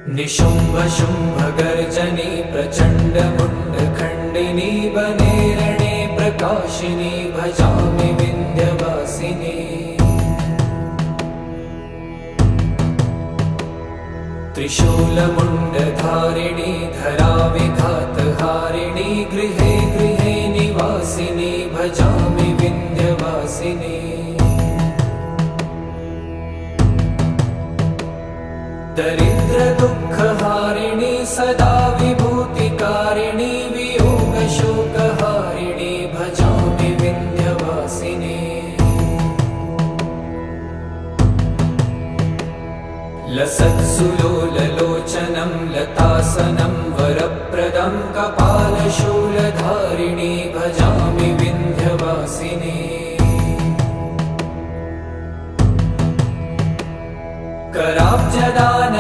निशुम्भ शुम्भ गर्जनी प्रचण्ड मुण्ड खण्डिनी वने रणे प्रकाशिनी भजामि विन्ध्यवासिनी। त्रिशूलमुण्डधारिणी धराविघातहारिणी गृहे गृहे निवासिनी भजामि विन्ध्यवासिनी। दरिद्र दुःखहारिणी सदा विभूतिकारिणी वियोगशोकहारिणी भजामि विन्ध्यवासिनी। लसत्सुलोललोचनं लतासनं वरप्रदं कपालशूलधारिणी भजामि विन्ध्यवासिनी। कराब्जदान